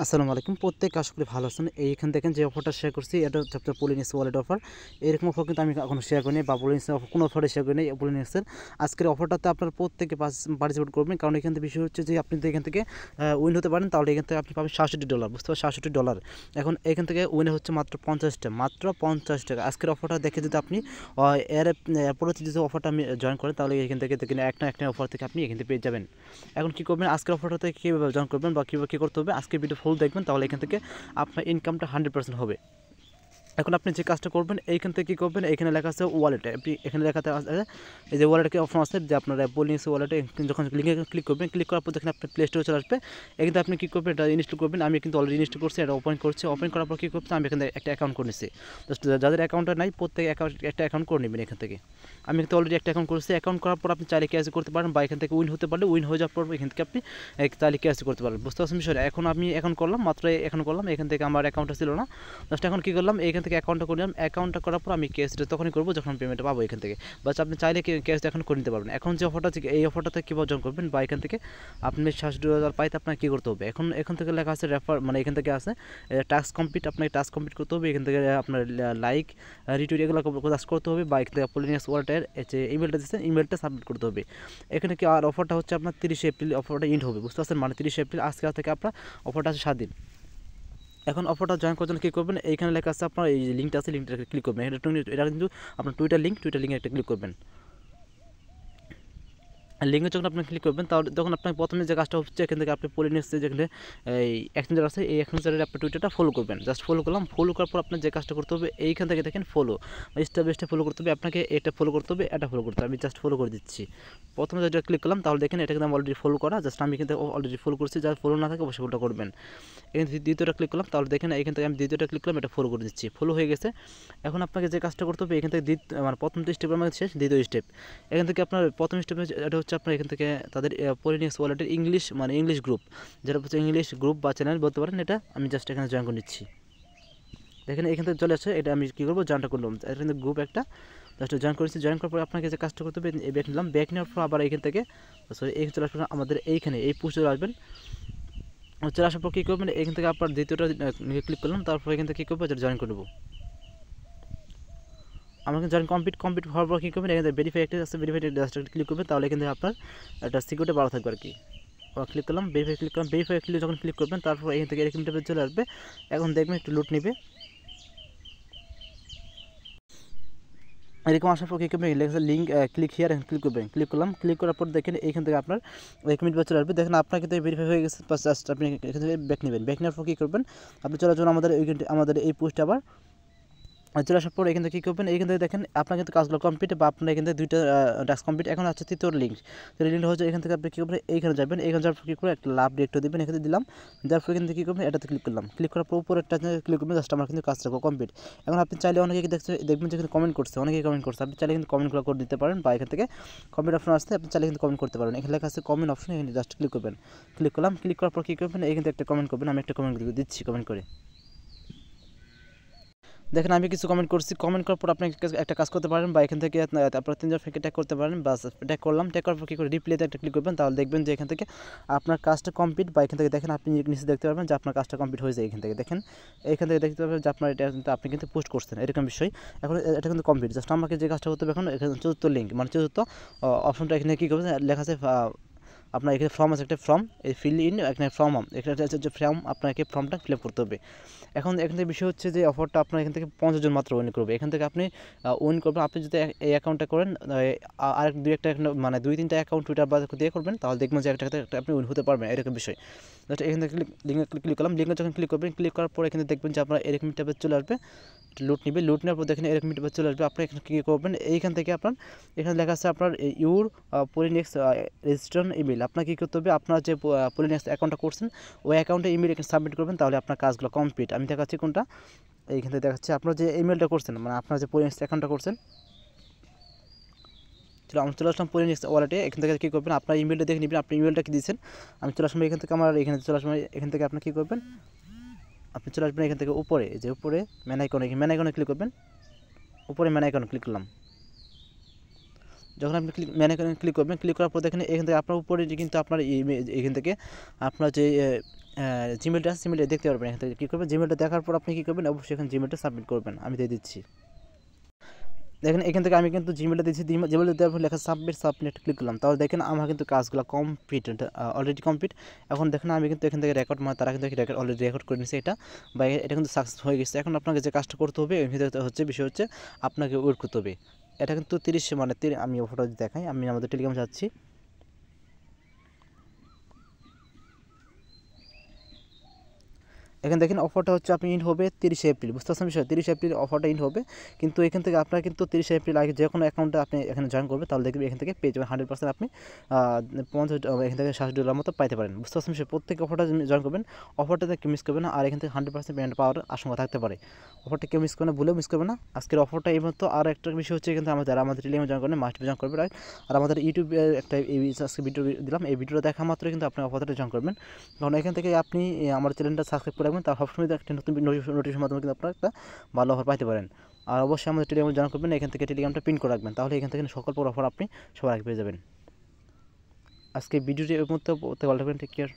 আসসালামু আলাইকুম। প্রত্যেকে আশা করি ভালো আছেন। এইখান দেখেন যে অফারটা শেয়ার করছি, এটা হচ্ছে আপনার পলিনিক্স ওয়ালেট অফার। এরকম অফার কিন্তু আমি এখনো শেয়ার করিনি, বা পলিনিক্সের অফার কোনো অফারে শেয়ার করিনি। পলিনিক্সের আজকের অফারটাতে আপনার প্রত্যেকে পার্টিসিপেট করবেন, কারণ এখান থেকে বিষয় হচ্ছে যে আপনি যদি এখান থেকে উইন হতে পারেন, তাহলে এখান থেকে আপনি পাবেন $67, বুঝতে পারেন, $67। এখন এখান থেকে উইনে হচ্ছে মাত্র 50টা, মাত্র 50 টাকা। আজকের অফারটা দেখে যদি আপনি এর পরবর্তী যে অফারটা আমি জয়েন করেন, তাহলে এখান থেকে দেখেন একটা অফার থেকে আপনি এখান থেকে পেয়ে যাবেন। এখন কী করবেন, আজকের অফারটাতে কীভাবে জয়েন করবেন বা কীভাবে কী করতে হবে, আজকের ভিডিও ফুল দেখবেন, তাহলে এখান থেকে আপনার ইনকামটা 100% হবে। এখন আপনি যে কাজটা করবেন, এইখান থেকে কী করবেন, এখানে লেখা আছে ওয়ালেটে, আপনি এখানে লেখাতে আছে এই যে ওয়ালেটে অপশন আছে, যে আপনার পলিনিক্স ওয়ালেটে যখন লিঙ্কে ক্লিক করবেন, ক্লিক করার পর দেখেন আপনার প্লে স্টোরে চলে আসবে। এখানে আপনি কী করবেন, এটা ইনস্টল করবেন। আমি কিন্তু অলরেডি ইনস্টল করছি, এটা ওপেন করছি। ওপেন করার পর কী করতে, আমি এখানে একটা অ্যাকাউন্ট করে নিচ্ছি। জাস্ট যাদের অ্যাকাউন্টটা নাই, প্রত্যেক একটা অ্যাকাউন্ট করে নেবেন এখান থেকে। আমি কিন্তু অলরেডি একটা অ্যাকাউন্ট করছি। অ্যাকাউন্ট করার পর আপনি চাইলে ক্যাশ করতে পারেন, বা এখান থেকে উইন হতে পারলে, উইন হয়ে যাওয়ার পর এখান থেকে আপনি চাইলে ক্যাশ করতে পারেন। বুঝতে পারছেন বিষয়টা? এখন আমি এখন করলাম, মাত্র এখন করলাম। এখান থেকে আমার অ্যাকাউন্টটা ছিল না, জাস্ট এখন কী করলাম, এখান থেকে অ্যাকাউন্টটা করে নিলাম। অ্যাকাউন্টটা করার পর আমি ক্যাশটা তখনই করবো যখন পেমেন্টটা পাবো এখান থেকে। বাস আপনি চাইলে ক্যাশ এখন করে নিতে পারবেন। এখন যে অফারটা আছে, এই অফারটাতে কীভাবে জয়েন করবেন, বা এখান থেকে আপনি $62 পাইতে আপনার কী করতে হবে। এখান থেকে লেখা আছে রেফার, মানে এখান থেকে আছে টাস্ক কমপ্লিট। আপনাকে টাস্ক কমপ্লিট করতে হবে। এখান থেকে আপনার লাইক রিটুইট এগুলো কাজ করতে হবে, বা এখান থেকে পলিনিক্স ওয়ালেটের যে ইমেলটা দিচ্ছেন, ইমেলটা সাবমিট করতে হবে। এখানে কি আর অফারটা হচ্ছে আপনার 30 এপ্রিল অফারটা ইন্ড হবে, বুঝতে পারছেন? মানে 30 এপ্রিল আজকে থেকে আপনার অফারটা আছে 7 দিন। এখন অফারটা জয়েন করার জন্য কী করবেন, এইখানে লেখা আছে আপনার এই লিঙ্কটা আছে, লিঙ্কটা ক্লিক করবেন। এটা কিন্তু আপনার টুইটার লিঙ্কে একটা ক্লিক করবেন। লিঙ্কে যখন আপনি ক্লিক করবেন, তাহলে তখন আপনার প্রথমে যে কাজটা হচ্ছে, এখান থেকে আপনি পলিনিক্সে যেখানে এই এক্সচেঞ্জার আছে, এই এক্সচেঞ্জারের আপনি টুইটারটা ফলো করবেন। জাস্ট ফলো করলাম। ফলো করার পর আপনার যে কাজটা করতে হবে, এইখান থেকে দেখেন follow, step by step follow করতে হবে। আপনাকে এটা ফলো করতে হবে, এটা ফলো করতে হবে। আমি জাস্ট ফলো করে দিচ্ছি। প্রথমে যেটা ক্লিক করলাম, তাহলে দেখেন এটা কিন্তু আমি অলরেডি ফলো করা। জাস্ট আমি কিন্তু অলরেডি ফলো করছি। যার ফলো না থাকে অবশ্যই ফলোটা করবেন। এখানে দ্বিতীয়টা ক্লিক করলাম, তাহলে দেখেন এখান থেকে আমি দ্বিতীয়টা ক্লিক করলাম, এটা ফলো করে দিচ্ছি। ফলো হয়ে গেছে। এখন আপনাকে যে কাজটা করতে হবে, এখান থেকে মানে প্রথম স্টেপ আমার শেষ, দ্বিতীয় স্টেপ। এখান থেকে আপনার প্রথম স্টেপ এটা হচ্ছে আপনার এখান থেকে তাদের পলিনিক্স ওয়ালেটের ইংলিশ, মানে ইংলিশ গ্রুপ, যেটা হচ্ছে ইংলিশ গ্রুপ বা চ্যানেল বলতে পারেন। এটা আমি জাস্ট এখানে জয়েন করে নিচ্ছি। দেখেন এখান থেকে চলে আসছে। এটা আমি কী করবো, জয়েনটা করলাম। এখান থেকে গ্রুপ একটা জাস্ট জয়েন করেছি। জয়েন করার পর আপনাকে যে কাজটা করতে হবে, ব্যাক নিলাম। ব্যাক নেওয়ার পর আবার এখান থেকে সরি এখানে চলে আসবেন আমাদের এইখানে, এই পোস্টে আসবেন। চলে আসার পর কী করবেন, এখান থেকে আপনার দ্বিতীয়টা ক্লিক করলাম। তারপর এখান থেকে কী করবো, এটা জয়েন করে নেবো। আমাকে জয়েন কমপ্লিট হওয়ার পর কী করবেন, এখানে ভেরিফাই একটা আছে, ভেরিফাই ক্লিক করবেন। তাহলে এখান থেকে আপনার একটা সিকিউরিটি ভালো থাকবে আর কি। ক্লিক করলাম, ভেরিফাই যখন ক্লিক করবেন, তারপর এখান থেকে এরকম টাইপের চলে আসবে। এখন দেখবেন একটু লুট নেবে। এরকম আসার পর কী করবেন, লিঙ্ক ক্লিক হিয়ার ক্লিক করবেন। ক্লিক করলাম। ক্লিক করার পর দেখেন এইখান থেকে আপনার 1 মিনিট পর চলে আসবে। দেখেন আপনার কিন্তু ভেরিফাই হয়ে গেছে। জাস্ট আপনি এখান থেকে ব্যাক নেবেন। ব্যাক নেওয়ার পর কী করবেন, আপনি চলে আসবেন আমাদের এই পোস্টে আবার। চলে আসার পর এখান থেকে কী করবেন, এখান থেকে দেখেন আপনার কিন্তু কাজগুলো কমপ্লিট, বা আপনার এখান থেকে 2টা টাস্ক কমপ্লিট। এখন আছে তৃতীয় লিঙ্ক। লিঙ্কটা হচ্ছে এখান থেকে আপনি কী করবেন, এইখানে যাবেন। এইখানে যাওয়ার পর কী করে একটা লাভ ডিরেক্টর দেবেন, এখানে দিলাম। দেওয়ার পর এখান থেকে কী করবেন, এটাতে ক্লিক করলাম। ক্লিক করার পর উপরে একটা ক্লিক করবেন। জাস্ট আমার কিন্তু কাজটা কমপ্লিট। এখন আপনি চাইলে অনেকে দেখবেন যে কমেন্ট করছে, আপনি চাইলে কিন্তু কমেন্টগুলো করে দিতে পারেন, বা এখান থেকে কমেন্ট অপশন আসতে আপনি চাইলে কিন্তু কমেন্ট করতে পারেন। এখানে লেখা আছে কমেন্ট অপশন, এখানে জাস্ট ক্লিক করবেন। ক্লিক করলাম। ক্লিক করার পর কী করবেন, এখান থেকে একটা কমেন্ট করবেন। আমি একটা কমেন্ট দিচ্ছি কমেন্ট করে। দেখেন আমি কিছু কমেন্ট করছি। কমেন্ট করার পর আপনি একটা কাজ করতে পারেন, বা এখান থেকে আপনার 3জন ফ্রেন্ডকে ট্যাগ করতে পারেন। বাস ট্যাগ করলাম। ট্যাগ করার পর কী করে রিপ্লেতে একটা ক্লিক করবেন, তাহলে দেখবেন যে এখান থেকে আপনার কাজটা কমপ্লিট। বা এখান থেকে দেখেন আপনি নিচে দেখতে পারবেন যে আপনার কাজটা কমপ্লিট হয়ে যায়। এখান থেকে দেখেন, এখান থেকে দেখতে পারবেন যে আপনার এটা কিন্তু আপনি কিন্তু পোস্ট করছেন, এরকম বিষয়। এখন এটা কিন্তু কমপ্লিট। জাস্ট আমাকে যে কাজটা করতে হবে, এখন এখানে চতুর্থ লিঙ্ক, মানে চতুর্থ অপশনটা এখানে কী করবেন, লেখা আছে আপনার এখানে ফর্ম আছে, একটা ফর্ম, এই ফিল ইন এখানে ফর্ম, এখানে যে ফর্ম, আপনাকে ফর্মটা ফিল আপ করতে হবে। এখন এখান থেকে বিষয় হচ্ছে যে অফারটা আপনার এখান থেকে 50 জন মাত্র উইন করবে। এখান থেকে আপনি উইন করবেন। আপনি যদি এই অ্যাকাউন্টটা করেন, আর একটা মানে 2-3টা অ্যাকাউন্ট টুইটার বা দিয়ে করবেন, তাহলে দেখবেন যে একটা আপনি উইন হতে পারবেন, এরকম বিষয়। জাস্ট এখান থেকে লিঙ্কে ক্লিক করলাম। লিঙ্কে যখন ক্লিক করবেন, ক্লিক করার পর এখানে দেখবেন যে আপনার এরকম টাইপের চলে আসবে। লুট নেবে। লুট নেওয়ার পর দেখেন এরকম টাইপের চলে আসবে। আপনি এখানে কী করবেন, এইখান থেকে আপনার এখানে লেখা আছে আপনার ইউর পলিনিক্স রেজিস্ট্রেশন ইমেল। আপনার কী করতে হবে, আপনার যে পলিনিক্স অ্যাকাউন্টটা করছেন, ওই অ্যাকাউন্টে ইমেল এখানে সাবমিট করবেন, তাহলে আপনার কাজগুলো কমপ্লিট। আমি দেখাচ্ছি কোনটা, এইখান থেকে দেখাচ্ছি আপনার যে ইমেলটা করছেন, মানে আপনার যে পলিনিক্স অ্যাকাউন্টটা করছেন। চলো আমি চলে আসলাম পলিনিক্স ওয়ালেটে। এখান থেকে কী করবেন, আপনার ইমেলটা দেখে নেবেন, আপনি ইমেলটা কী দিয়েছেন। আমি চলে আসলাম এখান থেকে, আমার এখানে চলে আসলাম। এখান থেকে আপনি কী করবেন, আপনি চলে আসবেন এখান থেকে উপরে, যে উপরে ম্যান আইকনে ক্লিক করবেন। উপরে ম্যান আইকনে ক্লিক করলাম। যখন আপনি ম্যানে ক্লিক করবেন, ক্লিক করার পর দেখেন এখান থেকে আপনার উপরে যে কিন্তু আপনার এখান থেকে আপনার যে জিমেলটা আছে জিমেলটা দেখতে পারবেন। এখান থেকে কী করবেন, জিমেলটা দেখার পর আপনি কী করবেন, অবশ্যই এখানে জিমেলটা সাবমিট করবেন। আমি দিয়ে দিচ্ছি। দেখেন এখান থেকে আমি কিন্তু জিমেলটা দিচ্ছি, জিমেলটা দেওয়ার পর লেখা সাবমিট ক্লিক করলাম। তাহলে দেখেন আমার কিন্তু কাজগুলো কমপ্লিট, অলরেডি কমপ্লিট। এখন দেখেন আমি কিন্তু এখান থেকে রেকর্ড, মানে তারা কিন্তু অলরেডি রেকর্ড করে নিচ্ছে এটা, বা এটা কিন্তু সাকসেস হয়ে গেছে। এখন আপনাকে যে কাজটা করতে হবে এর ভিতরে হচ্ছে বিষয় হচ্ছে আপনাকে ওয়েট করতে হবে। এটা কিন্তু 30 মানে আমি ফটো দেখাই, আমি আমাদের টেলিগ্রামে যাচ্ছি। এখানে দেখেন অফারটা হচ্ছে আপনি ইন হবে 30 এপ্রিল, বুঝতে পারছেন বিষয়, 30 এপ্রিল অফারটা ইন হবে। কিন্তু এখান থেকে আপনার কিন্তু 30 এপ্রিল আগে যে কোনো অ্যাকাউন্টে আপনি এখানে জয়েন করবেন, তাহলে দেখবেন এখান থেকে পেয়ে যাবেন 100% আপনি 50 এখান থেকে $60 মতো পাইতে পারেন, বুঝতে পারছেন বিষয়। প্রত্যেক অফারটা জয়েন করবেন, অফারটাতে কেউ মিস করবে না, আর এখান থেকে 100% পেমেন্ট পাওয়ার আশঙ্কা থাকতে পারে। অফারটা কেউ মিস করবে না, ভুলেও মিস করবে না। আজকের অফারটা এই মতো। আর একটা বিষয় হচ্ছে কিন্তু আমাদের টেলিগ্রামে জয়েন করেন, মাস্ট জয়েন করবে, রাইট। আর আমাদের ইউটিউবে একটা আজকে ভিডিও দিলাম, এই ভিডিওটা দেখা মাত্র কিন্তু আপনি অফারটা জয়েন করবেন। কারণ এখান থেকে আপনি আমার চ্যানেলটা সাবস্ক্রাইব করে রাখবেন, তার সবসময় একটা নতুন নোটিফিকেশন মাধ্যমে কিন্তু আপনারা একটা ভালো অফার পাইতে পারেন। আর অবশ্যই আমাদের টেলিগ্রামে জয়েন করবেন, এখান থেকে টেলিগ্রামটা প্রিন্ট করে রাখবেন, তাহলে এখান থেকে সকল অফার আপনি সবার আগে পেয়ে যাবেন। আজকে ভিডিওটি এই মুহূর্তে ভালো থাকবেন, টেক কেয়ার।